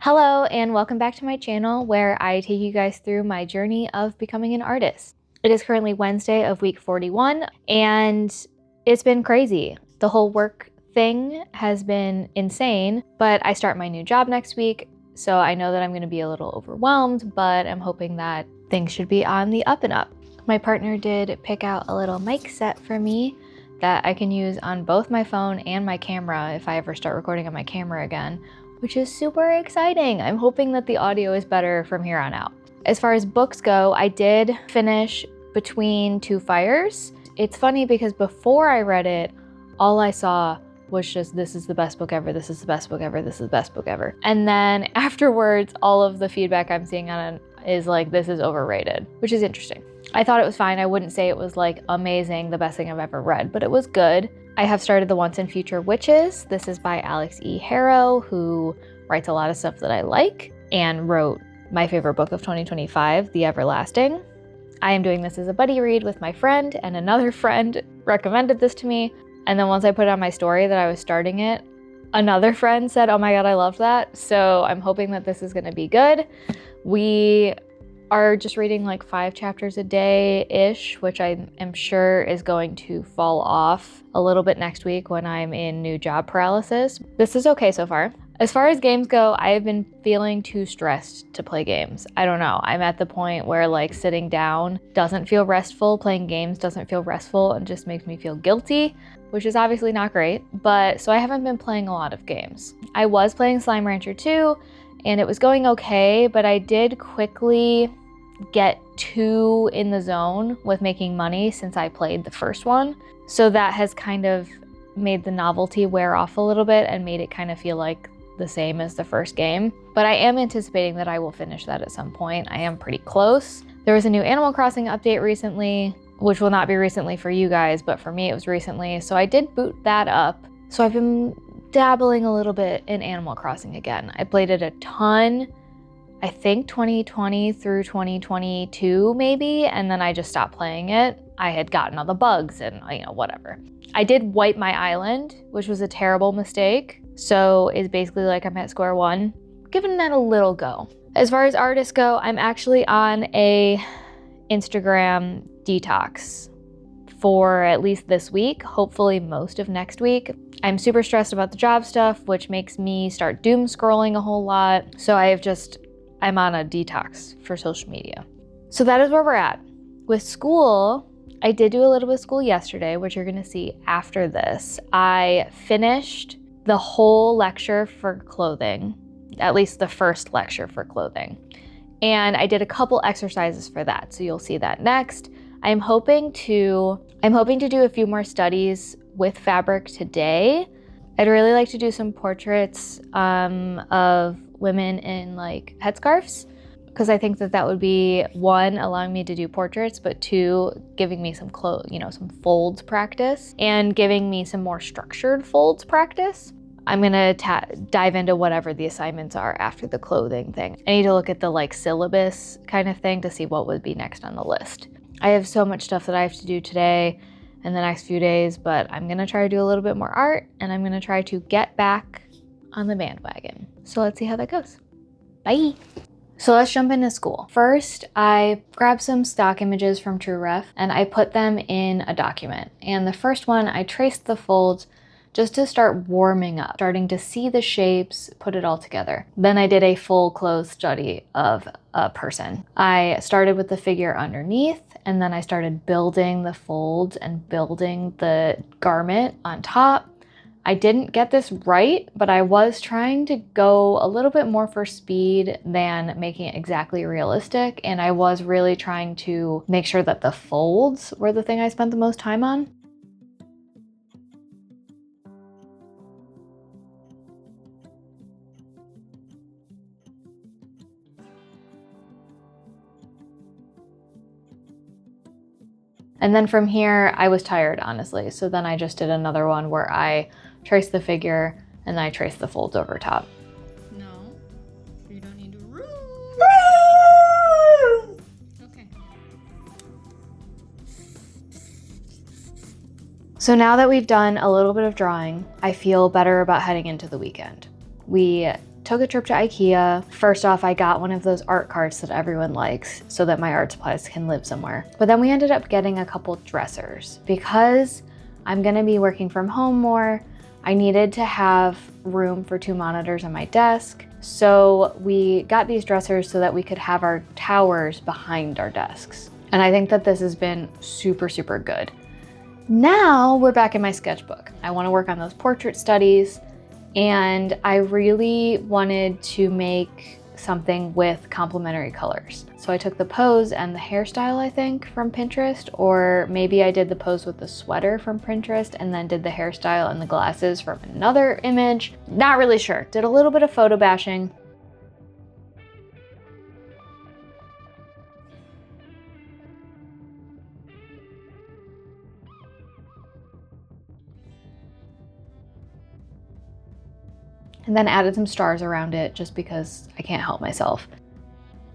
Hello and welcome back to my channel where I take you guys through my journey of becoming an artist. It is currently Wednesday of week 41 and it's been crazy. The whole work thing has been insane, but I start my new job next week, so I know that I'm going to be a little overwhelmed, but I'm hoping that things should be on the up and up. My partner did pick out a little mic set for me that I can use on both my phone and my camera if I ever start recording on my camera again, which is super exciting. I'm hoping that the audio is better from here on out. As far as books go, I did finish Between Two Fires. It's funny because before I read it, all I saw was just, this is the best book ever, this is the best book ever, this is the best book ever. And then afterwards, all of the feedback I'm seeing on it is like, this is overrated, which is interesting. I thought it was fine. I wouldn't say it was like amazing, the best thing I've ever read, but it was good. I have started The Once and Future Witches. This is by Alix Harrow, who writes a lot of stuff that I like and wrote my favorite book of 2025, The Everlasting. I am doing this as a buddy read with my friend, and another friend recommended this to me. And then once I put it on my story that I was starting it, another friend said, oh my God, I love that. So I'm hoping that this is gonna be good. We are just reading like 5 chapters a day-ish, which I am sure is going to fall off a little bit next week when I'm in new job paralysis. This is okay so far. As far as games go, I have been feeling too stressed to play games. I don't know. I'm at the point where like sitting down doesn't feel restful, playing games doesn't feel restful, and just makes me feel guilty, which is obviously not great. But so I haven't been playing a lot of games. I was playing Slime Rancher 2 and it was going okay, but I did quickly get too in the zone with making money since I played the first one. So that has kind of made the novelty wear off a little bit and made it kind of feel like the same as the first game. But I am anticipating that I will finish that at some point. I am pretty close. There was a new Animal Crossing update recently, which will not be recently for you guys, but for me it was recently. So I did boot that up. So I've been dabbling a little bit in Animal Crossing again. I played it a ton, I think 2020 through 2022 maybe, and then I just stopped playing it. I had gotten all the bugs and whatever. I did wipe my island, which was a terrible mistake. So it's basically like I'm at square one, giving that a little go. As far as artists go, I'm actually on a Instagram detox for at least this week, hopefully most of next week. I'm super stressed about the job stuff, which makes me start doom scrolling a whole lot. So I'm on a detox for social media. So that is where we're at. With school, I did do a little bit of school yesterday, which you're gonna see after this. I finished the whole lecture for clothing, at least the first lecture for clothing. And I did a couple exercises for that, so you'll see that next. I'm hoping to do a few more studies with fabric today. I'd really like to do some portraits of women in like headscarves, because I think that would be, one, allowing me to do portraits, but two, giving me some some folds practice and giving me some more structured folds practice. I'm gonna dive into whatever the assignments are after the clothing thing. I need to look at the like syllabus kind of thing to see what would be next on the list. I have so much stuff that I have to do today and the next few days, but I'm gonna try to do a little bit more art and I'm gonna try to get back on the bandwagon. So let's see how that goes. Bye. So let's jump into school. First, I grabbed some stock images from TrueRef and I put them in a document. And the first one, I traced the folds just to start warming up, starting to see the shapes, put it all together. Then I did a full clothes study of a person. I started with the figure underneath, and then I started building the folds and building the garment on top. I didn't get this right, but I was trying to go a little bit more for speed than making it exactly realistic. And I was really trying to make sure that the folds were the thing I spent the most time on. And then from here, I was tired, honestly. So then I just did another one where I traced the figure and then I traced the folds over top. No, you don't need to rule. Okay. So now that we've done a little bit of drawing, I feel better about heading into the weekend. We took a trip to IKEA. First off, I got one of those art carts that everyone likes so that my art supplies can live somewhere. But then we ended up getting a couple dressers because I'm gonna be working from home more. I needed to have room for 2 monitors on my desk. So we got these dressers so that we could have our towers behind our desks. And I think that this has been super, super good. Now we're back in my sketchbook. I want to work on those portrait studies, and I really wanted to make something with complementary colors. So I took the pose and the hairstyle, I think, from Pinterest, or maybe I did the pose with the sweater from Pinterest and then did the hairstyle and the glasses from another image. Not really sure. Did a little bit of photo bashing. And then added some stars around it just because I can't help myself.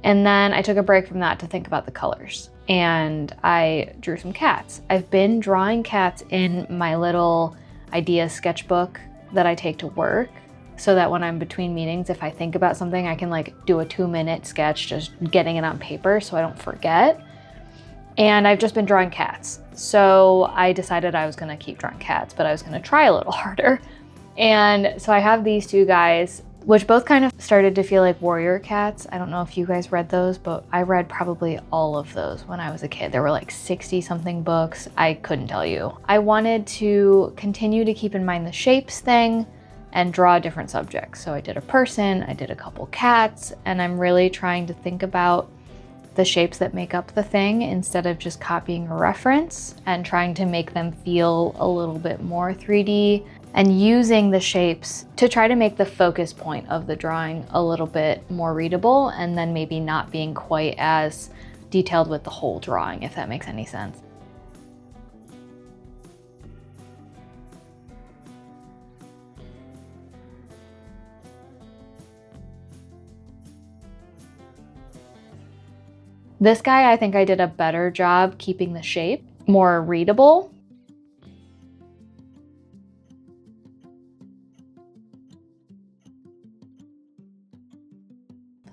And then I took a break from that to think about the colors. And I drew some cats. I've been drawing cats in my little idea sketchbook that I take to work so that when I'm between meetings, if I think about something, I can like do a 2-minute sketch, just getting it on paper so I don't forget. And I've just been drawing cats. So I decided I was gonna keep drawing cats, but I was gonna try a little harder. And so I have these 2 guys, which both kind of started to feel like warrior cats. I don't know if you guys read those, but I read probably all of those when I was a kid. There were like 60 something books. I couldn't tell you. I wanted to continue to keep in mind the shapes thing and draw different subjects. So I did a person, I did a couple cats, and I'm really trying to think about the shapes that make up the thing instead of just copying a reference and trying to make them feel a little bit more 3D and using the shapes to try to make the focus point of the drawing a little bit more readable and then maybe not being quite as detailed with the whole drawing, if that makes any sense. This guy, I think I did a better job keeping the shape more readable.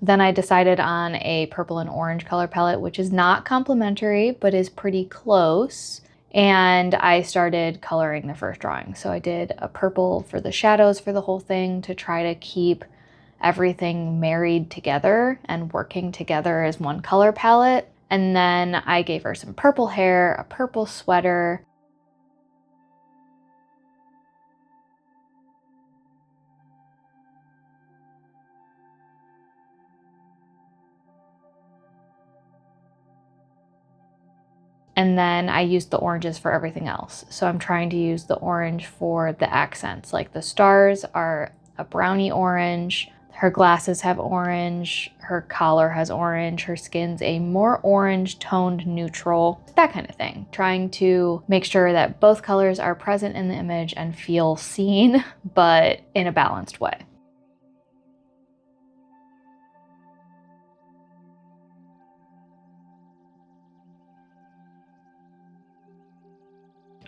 Then I decided on a purple and orange color palette, which is not complementary, but is pretty close. And I started coloring the first drawing. So I did a purple for the shadows for the whole thing to try to keep everything married together and working together as one color palette. And then I gave her some purple hair, a purple sweater. And then I used the oranges for everything else. So I'm trying to use the orange for the accents. Like the stars are a brownie orange, her glasses have orange, her collar has orange, her skin's a more orange toned neutral, that kind of thing. Trying to make sure that both colors are present in the image and feel seen, but in a balanced way.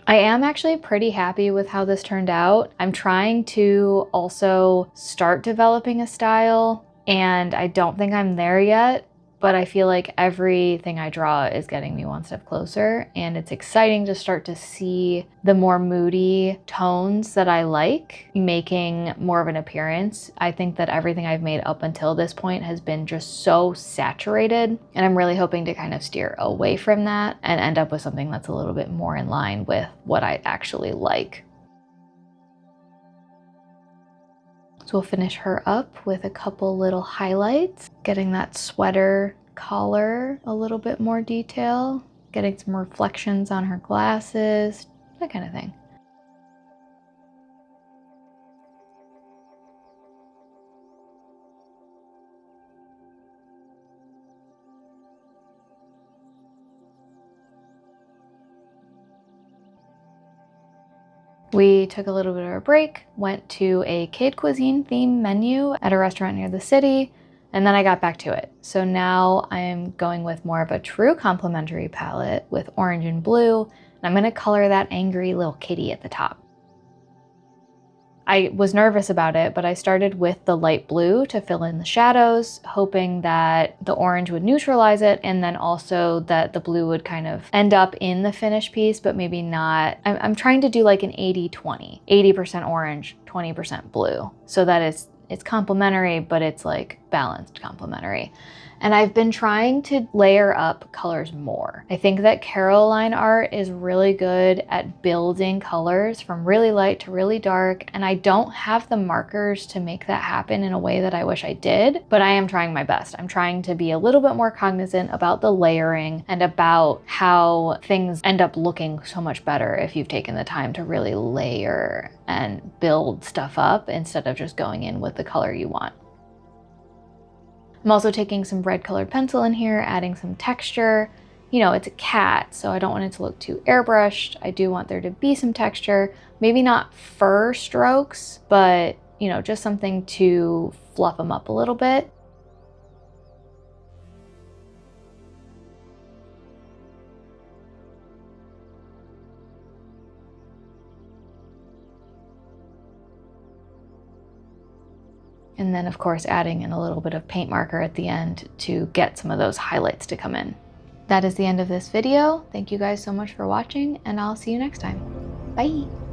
I am actually pretty happy with how this turned out. I'm trying to also start developing a style, and I don't think I'm there yet, but I feel like everything I draw is getting me one step closer, and it's exciting to start to see the more moody tones that I like making more of an appearance. I think that everything I've made up until this point has been just so saturated, and I'm really hoping to kind of steer away from that and end up with something that's a little bit more in line with what I actually like. So we'll finish her up with a couple little highlights, getting that sweater collar a little bit more detail, getting some reflections on her glasses, that kind of thing. We took a little bit of a break, went to a Kid Cuisine themed menu at a restaurant near the city, and then I got back to it. So now I'm going with more of a true complementary palette with orange and blue, and I'm gonna color that angry little kitty at the top. I was nervous about it, but I started with the light blue to fill in the shadows, hoping that the orange would neutralize it, and then also that the blue would kind of end up in the finished piece, but maybe not. I'm trying to do like an 80-20, 80% orange, 20% blue, so that it's complementary, but it's like balanced complementary. And I've been trying to layer up colors more. I think that Caroline art is really good at building colors from really light to really dark, and I don't have the markers to make that happen in a way that I wish I did, but I am trying my best. I'm trying to be a little bit more cognizant about the layering and about how things end up looking so much better if you've taken the time to really layer and build stuff up instead of just going in with the color you want. I'm also taking some red colored pencil in here, adding some texture. You know, it's a cat, so I don't want it to look too airbrushed. I do want there to be some texture, maybe not fur strokes, but you know, just something to fluff them up a little bit. And then of course adding in a little bit of paint marker at the end to get some of those highlights to come in. That is the end of this video. Thank you guys so much for watching, and I'll see you next time. Bye.